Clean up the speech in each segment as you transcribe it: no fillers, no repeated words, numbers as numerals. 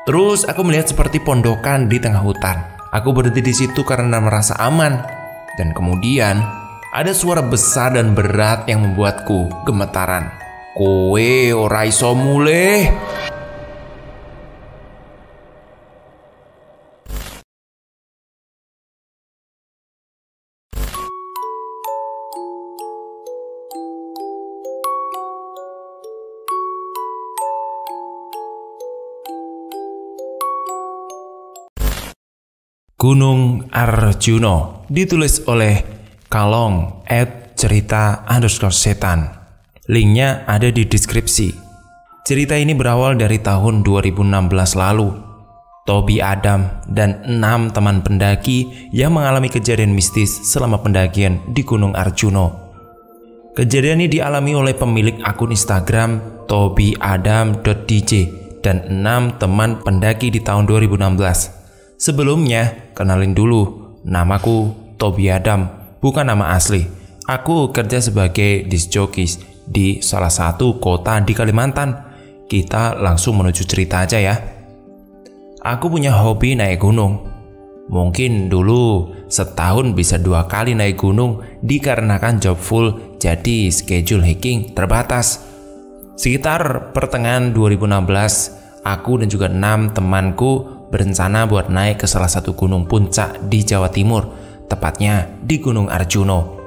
Terus aku melihat seperti pondokan di tengah hutan. Aku berhenti di situ karena merasa aman. Dan kemudian ada suara besar dan berat yang membuatku gemetaran. Kowe ora iso mulih. Gunung Arjuno ditulis oleh Kalong @cerita_setan. Linknya ada di deskripsi. Cerita ini berawal dari tahun 2016 lalu. Toby Adam dan 6 teman pendaki yang mengalami kejadian mistis selama pendakian di Gunung Arjuno. Kejadian ini dialami oleh pemilik akun Instagram tobyadam.dj dan 6 teman pendaki di tahun 2016. Sebelumnya, kenalin dulu, namaku Toby Adam, bukan nama asli. Aku kerja sebagai disc jockey di salah satu kota di Kalimantan. Kita langsung menuju cerita aja ya. Aku punya hobi naik gunung. Mungkin dulu setahun bisa 2 kali naik gunung dikarenakan job full, jadi schedule hiking terbatas. Sekitar pertengahan 2016, aku dan juga 6 temanku berencana buat naik ke salah satu gunung puncak di Jawa Timur, tepatnya di Gunung Arjuno.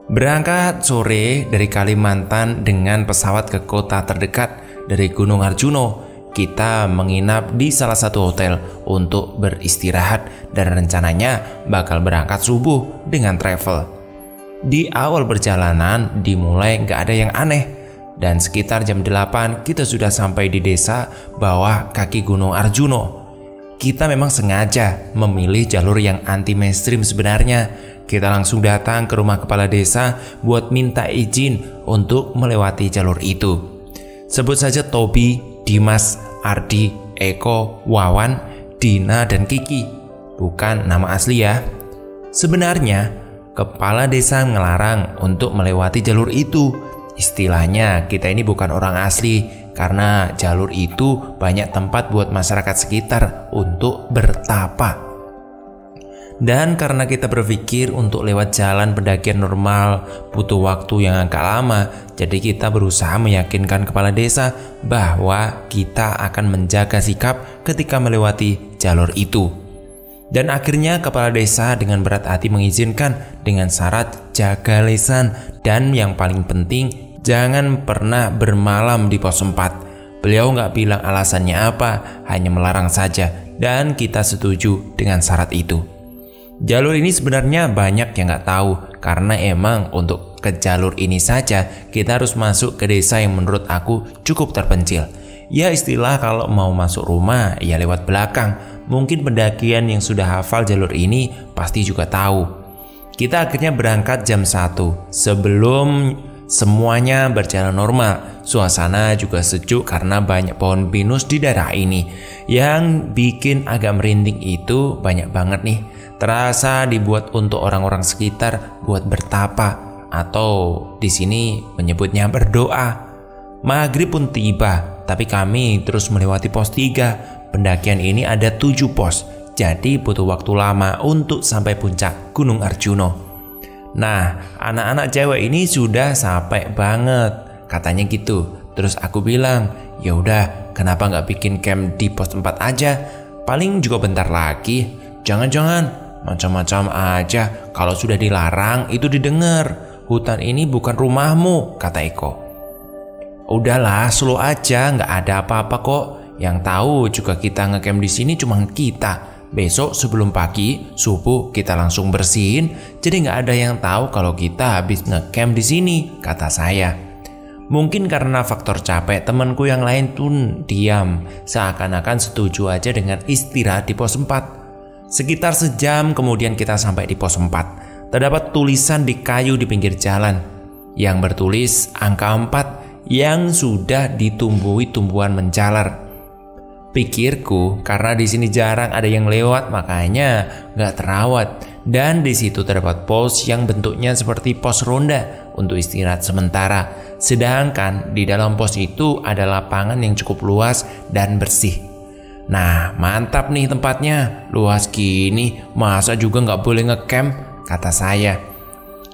Berangkat sore dari Kalimantan dengan pesawat ke kota terdekat dari Gunung Arjuno. Kita menginap di salah satu hotel untuk beristirahat dan rencananya bakal berangkat subuh dengan travel. Di awal perjalanan dimulai gak ada yang aneh. Dan sekitar jam 8 kita sudah sampai di desa bawah kaki Gunung Arjuno. Kita memang sengaja memilih jalur yang anti mainstream sebenarnya. Kita langsung datang ke rumah kepala desa buat minta izin untuk melewati jalur itu. Sebut saja Toby, Dimas, Ardi, Eko, Wawan, Dina, dan Kiki. Bukan nama asli ya. Sebenarnya kepala desa melarang untuk melewati jalur itu. Istilahnya kita ini bukan orang asli karena jalur itu banyak tempat buat masyarakat sekitar untuk bertapa. Dan karena kita berpikir untuk lewat jalan pendakian normal butuh waktu yang agak lama, jadi kita berusaha meyakinkan kepala desa bahwa kita akan menjaga sikap ketika melewati jalur itu. Dan akhirnya kepala desa dengan berat hati mengizinkan dengan syarat jaga lisan dan yang paling penting jangan pernah bermalam di pos 4. Beliau nggak bilang alasannya apa, hanya melarang saja dan kita setuju dengan syarat itu. Jalur ini sebenarnya banyak yang nggak tahu karena emang untuk ke jalur ini saja kita harus masuk ke desa yang menurut aku cukup terpencil. Ya istilah kalau mau masuk rumah ya lewat belakang. Mungkin pendakian yang sudah hafal jalur ini pasti juga tahu. Kita akhirnya berangkat jam 1 sebelum semuanya berjalan normal. Suasana juga sejuk karena banyak pohon pinus di daerah ini. Yang bikin agak merinding itu banyak banget nih. Terasa dibuat untuk orang-orang sekitar buat bertapa atau di sini menyebutnya berdoa. Maghrib pun tiba, tapi kami terus melewati pos 3. Pendakian ini ada 7 pos, jadi butuh waktu lama untuk sampai puncak Gunung Arjuno. Nah, anak-anak cewek ini sudah sampai banget, katanya gitu. Terus aku bilang, ya udah, kenapa nggak bikin camp di pos 4 aja? Paling juga bentar lagi. Jangan-jangan macam-macam aja. Kalau sudah dilarang itu didengar. Hutan ini bukan rumahmu, kata Eko. Udahlah, slow aja, nggak ada apa-apa kok. Yang tahu juga kita ngecamp di sini cuma kita. Besok sebelum pagi, subuh kita langsung bersihin, jadi nggak ada yang tahu kalau kita habis ngecamp di sini, kata saya. Mungkin karena faktor capek, temanku yang lain pun diam, seakan-akan setuju aja dengan istirahat di pos 4. Sekitar sejam kemudian kita sampai di pos 4. Terdapat tulisan di kayu di pinggir jalan yang bertulis angka 4 yang sudah ditumbuhi tumbuhan menjalar. Pikirku karena di sini jarang ada yang lewat makanya nggak terawat. Dan di situ terdapat pos yang bentuknya seperti pos ronda untuk istirahat sementara. Sedangkan di dalam pos itu ada lapangan yang cukup luas dan bersih. Nah, mantap nih tempatnya, luas gini, masa juga nggak boleh ngecamp, kata saya.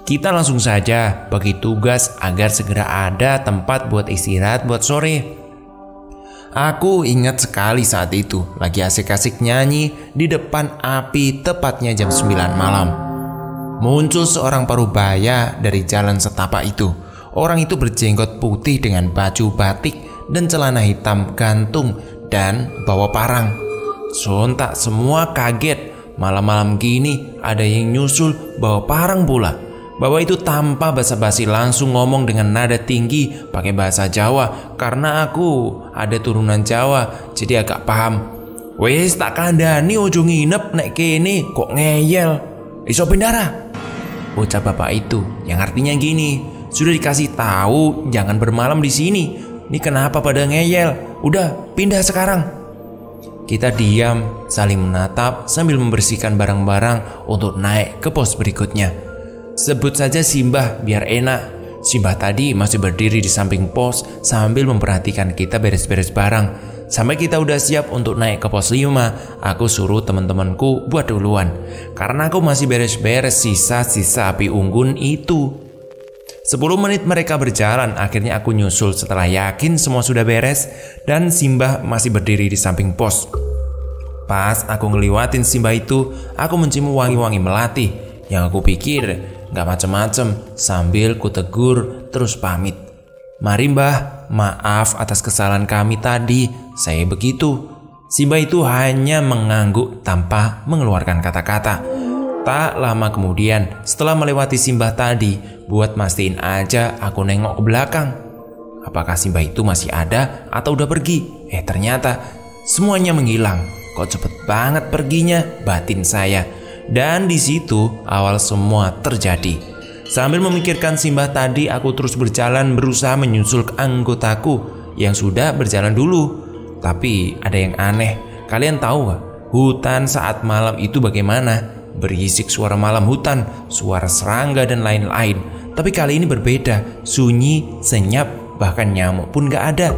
Kita langsung saja bagi tugas agar segera ada tempat buat istirahat buat sore. Aku ingat sekali saat itu lagi asik-asik nyanyi di depan api tepatnya jam 9 malam. Muncul seorang parubaya dari jalan setapak itu. Orang itu berjenggot putih dengan baju batik dan celana hitam gantung dan bawa parang. Sontak semua kaget, malam-malam gini ada yang nyusul bawa parang pula. Bawa itu tanpa basa-basi langsung ngomong dengan nada tinggi pakai bahasa Jawa. Karena aku ada turunan Jawa jadi agak paham. Wes tak kandani ojo nginep nek kene kok ngeyel. Iso pindara, ucap bapak itu yang artinya gini, sudah dikasih tahu jangan bermalam di sini. Ini kenapa pada ngeyel? Udah pindah sekarang. Kita diam saling menatap sambil membersihkan barang-barang untuk naik ke pos berikutnya. Sebut saja Simbah biar enak. Simbah tadi masih berdiri di samping pos sambil memperhatikan kita beres-beres barang. Sampai kita udah siap untuk naik ke pos 5, aku suruh teman-temanku buat duluan. Karena aku masih beres-beres sisa-sisa api unggun itu. 10 menit mereka berjalan, akhirnya aku nyusul setelah yakin semua sudah beres dan Simbah masih berdiri di samping pos. Pas aku ngeliwatin Simbah itu, aku mencium wangi-wangi melati. Yang aku pikir gak macem-macem sambil ku tegur terus pamit. Mari Mbah, maaf atas kesalahan kami tadi, saya begitu. Simbah itu hanya mengangguk tanpa mengeluarkan kata-kata. Tak lama kemudian, setelah melewati Simbah tadi, buat mastiin aja aku nengok ke belakang. Apakah Simbah itu masih ada atau udah pergi? Ternyata semuanya menghilang. Kok cepet banget perginya, batin saya. Dan di situ awal semua terjadi. Sambil memikirkan Simbah tadi, aku terus berjalan berusaha menyusul ke anggotaku yang sudah berjalan dulu. Tapi ada yang aneh. Kalian tahu gak? Hutan saat malam itu bagaimana? Berisik suara malam hutan, suara serangga dan lain-lain. Tapi kali ini berbeda, sunyi, senyap, bahkan nyamuk pun gak ada.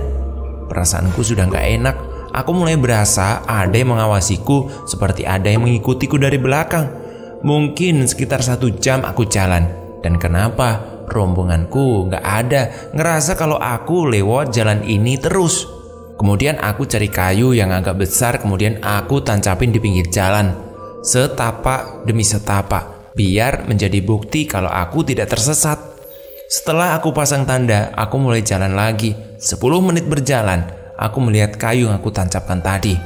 Perasaanku sudah gak enak. Aku mulai berasa ada yang mengawasiku, seperti ada yang mengikutiku dari belakang. Mungkin sekitar 1 jam aku jalan. Dan kenapa rombonganku gak ada? Ngerasa kalau aku lewat jalan ini terus. Kemudian aku cari kayu yang agak besar, kemudian aku tancapin di pinggir jalan. Setapak demi setapak, biar menjadi bukti kalau aku tidak tersesat. Setelah aku pasang tanda, aku mulai jalan lagi. 10 menit berjalan, aku melihat kayu yang aku tancapkan tadi.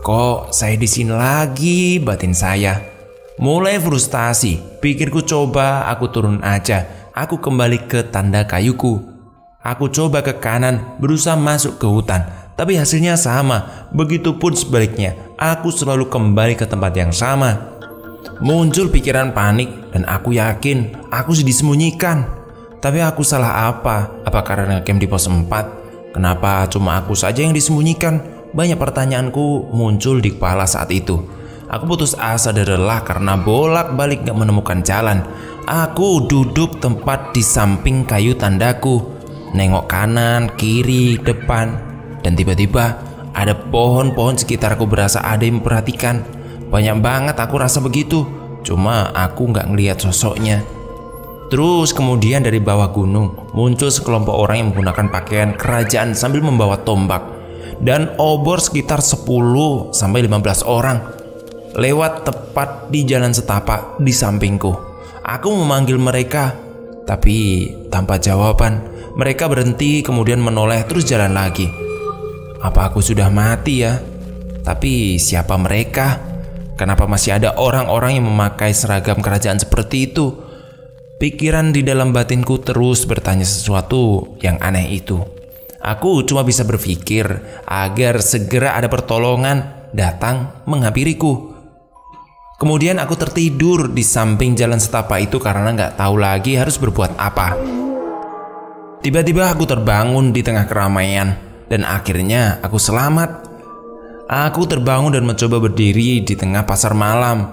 Kok saya di sini lagi, batin saya. Mulai frustasi, pikirku coba aku turun aja. Aku kembali ke tanda kayuku. Aku coba ke kanan, berusaha masuk ke hutan. Tapi hasilnya sama, begitupun sebaliknya. Aku selalu kembali ke tempat yang sama. Muncul pikiran panik dan aku yakin aku disembunyikan. Tapi aku salah apa? Apa karena camp di pos 4? Kenapa cuma aku saja yang disembunyikan? Banyak pertanyaanku muncul di kepala saat itu. Aku putus asa dan lelah karena bolak-balik gak menemukan jalan. Aku duduk tempat di samping kayu tandaku, nengok kanan, kiri, depan. Dan tiba-tiba ada pohon-pohon sekitarku, berasa ada yang memperhatikan. Banyak banget aku rasa begitu. Cuma aku gak ngelihat sosoknya. Terus kemudian dari bawah gunung muncul sekelompok orang yang menggunakan pakaian kerajaan sambil membawa tombak. Dan obor sekitar 10-15 orang lewat tepat di jalan setapak di sampingku. Aku memanggil mereka, tapi tanpa jawaban. Mereka berhenti kemudian menoleh terus jalan lagi. Apa aku sudah mati ya? Tapi siapa mereka? Kenapa masih ada orang-orang yang memakai seragam kerajaan seperti itu? Pikiran di dalam batinku terus bertanya sesuatu yang aneh itu. Aku cuma bisa berpikir agar segera ada pertolongan datang menghampiriku. Kemudian aku tertidur di samping jalan setapak itu karena gak tahu lagi harus berbuat apa. Tiba-tiba aku terbangun di tengah keramaian dan akhirnya aku selamat. Aku terbangun dan mencoba berdiri di tengah pasar malam.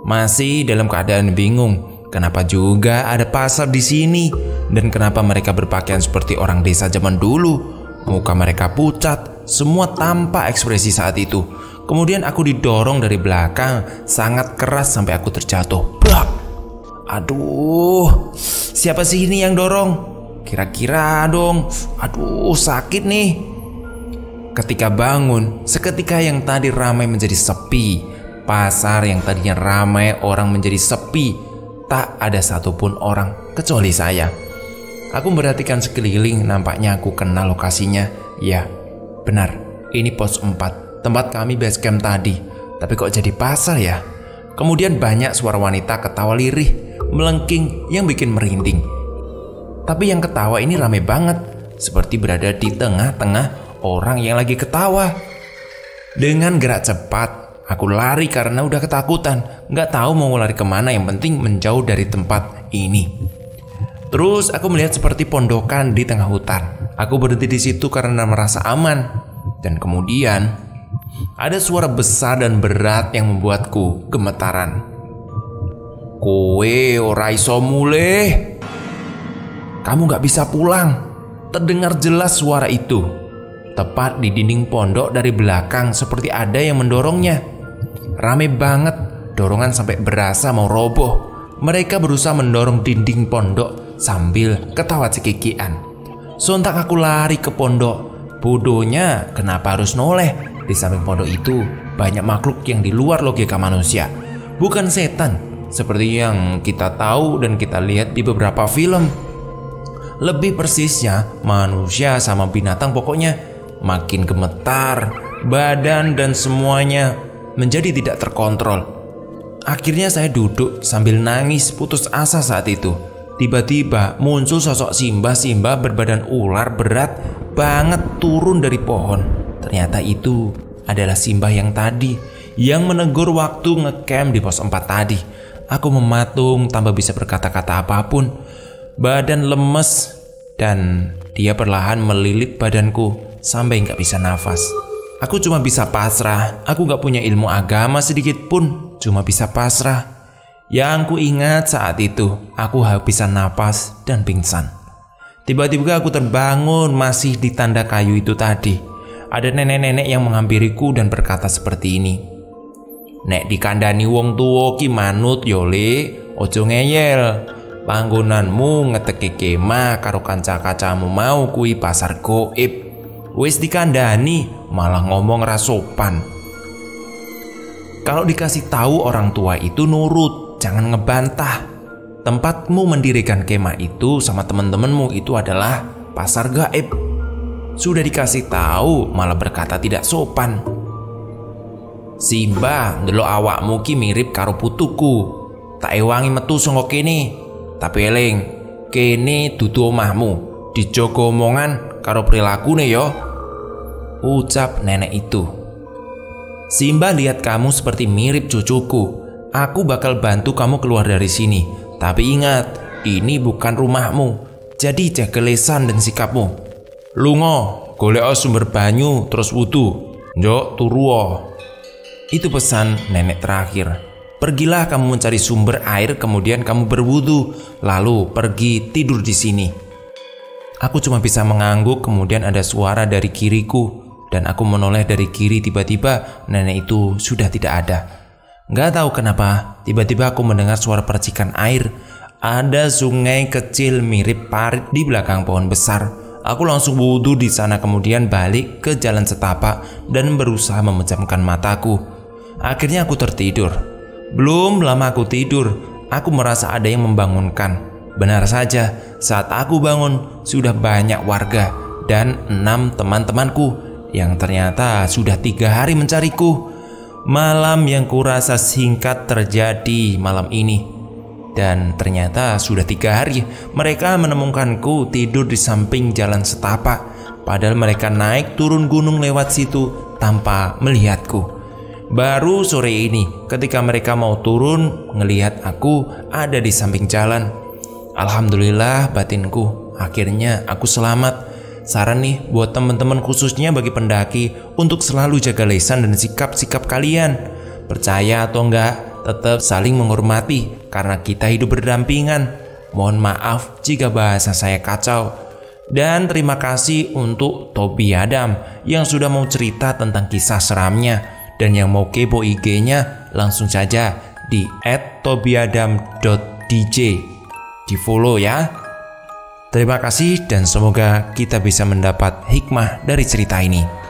Masih dalam keadaan bingung, kenapa juga ada pasar di sini dan kenapa mereka berpakaian seperti orang desa zaman dulu. Muka mereka pucat, semua tanpa ekspresi saat itu. Kemudian aku didorong dari belakang sangat keras sampai aku terjatuh. Brak! Aduh, siapa sih ini yang dorong? Kira-kira dong. Aduh, sakit nih. Ketika bangun, seketika yang tadi ramai menjadi sepi. Pasar yang tadinya ramai orang menjadi sepi. Tak ada satupun orang kecuali saya. Aku memperhatikan sekeliling, nampaknya aku kenal lokasinya. Ya, benar, ini pos 4, tempat kami base camp tadi. Tapi kok jadi pasar ya? Kemudian banyak suara wanita ketawa lirih, melengking yang bikin merinding. Tapi yang ketawa ini rame banget, seperti berada di tengah-tengah orang yang lagi ketawa. Dengan gerak cepat, aku lari karena udah ketakutan. Gak tahu mau lari kemana, yang penting menjauh dari tempat ini. Terus aku melihat seperti pondokan di tengah hutan. Aku berhenti di situ karena merasa aman. Dan kemudian ada suara besar dan berat yang membuatku gemetaran. Kowe ora iso mulih. Kamu gak bisa pulang. Terdengar jelas suara itu. Tepat di dinding pondok dari belakang, seperti ada yang mendorongnya. Rame banget, dorongan sampai berasa mau roboh. Mereka berusaha mendorong dinding pondok sambil ketawa cekikian. Sontak aku lari ke pondok. Bodohnya, kenapa harus noleh? Di samping pondok itu banyak makhluk yang di luar logika manusia. Bukan setan, seperti yang kita tahu dan kita lihat di beberapa film. Lebih persisnya, manusia sama binatang pokoknya. Makin gemetar, badan dan semuanya menjadi tidak terkontrol. Akhirnya saya duduk sambil nangis putus asa saat itu. Tiba-tiba muncul sosok Simba berbadan ular berat banget turun dari pohon. Ternyata itu adalah Simba yang tadi, yang menegur waktu ngecamp di pos 4 tadi. Aku mematung tanpa bisa berkata-kata apapun. Badan lemes dan dia perlahan melilit badanku sampai gak bisa nafas. Aku cuma bisa pasrah. Aku gak punya ilmu agama sedikit pun, cuma bisa pasrah. Yang ku ingat saat itu, aku habisan napas dan pingsan. Tiba-tiba aku terbangun masih di tanda kayu itu tadi. Ada nenek-nenek yang menghampiriku dan berkata seperti ini. Nek dikandani wong tuwa ki manut yo Le, ojo ngeyel. Panggonanmu ngeteki kemah karo kanca-kancamu mau kui pasar goib. Wis dikandani malah ngomong rasopan. Kalau dikasih tahu orang tua itu nurut, jangan ngebantah. Tempatmu mendirikan kemah itu sama teman-temanmu itu adalah pasar gaib. Sudah dikasih tahu malah berkata tidak sopan. Simba, ndelok awakmu ki mirip karo putuku. Tak ewangi metu saka kene. Tapi eling, kene dudu omahmu. Dijogo omongan karo prilakune yo, ucap nenek itu. Simba lihat kamu seperti mirip cucuku. Aku bakal bantu kamu keluar dari sini. Tapi ingat, ini bukan rumahmu. Jadi jaga lesan dan sikapmu. Lungo, golek sumber banyu terus wudu. Njok turu. Itu pesan nenek terakhir. Pergilah kamu mencari sumber air, kemudian kamu berwudu, lalu pergi tidur di sini. Aku cuma bisa mengangguk, kemudian ada suara dari kiriku. Dan aku menoleh dari kiri, tiba-tiba nenek itu sudah tidak ada. Gak tahu kenapa, tiba-tiba aku mendengar suara percikan air. Ada sungai kecil mirip parit di belakang pohon besar. Aku langsung wudhu di sana, kemudian balik ke jalan setapak dan berusaha memejamkan mataku. Akhirnya aku tertidur. Belum lama aku tidur, aku merasa ada yang membangunkan. Benar saja, saat aku bangun sudah banyak warga dan 6 teman-temanku yang ternyata sudah 3 hari mencariku. Malam yang kurasa singkat terjadi malam ini. Dan ternyata sudah 3 hari mereka menemukanku tidur di samping jalan setapak. Padahal mereka naik turun gunung lewat situ tanpa melihatku. Baru sore ini ketika mereka mau turun ngelihat aku ada di samping jalan. Alhamdulillah batinku, akhirnya aku selamat. Saran nih buat teman-teman, khususnya bagi pendaki, untuk selalu jaga lisan dan sikap-sikap kalian. Percaya atau enggak, tetap saling menghormati karena kita hidup berdampingan. Mohon maaf jika bahasa saya kacau. Dan terima kasih untuk Toby Adam yang sudah mau cerita tentang kisah seramnya. Dan yang mau kepo IG-nya langsung saja di @tobyadam.dj. Di follow ya. Terima kasih dan semoga kita bisa mendapat hikmah dari cerita ini.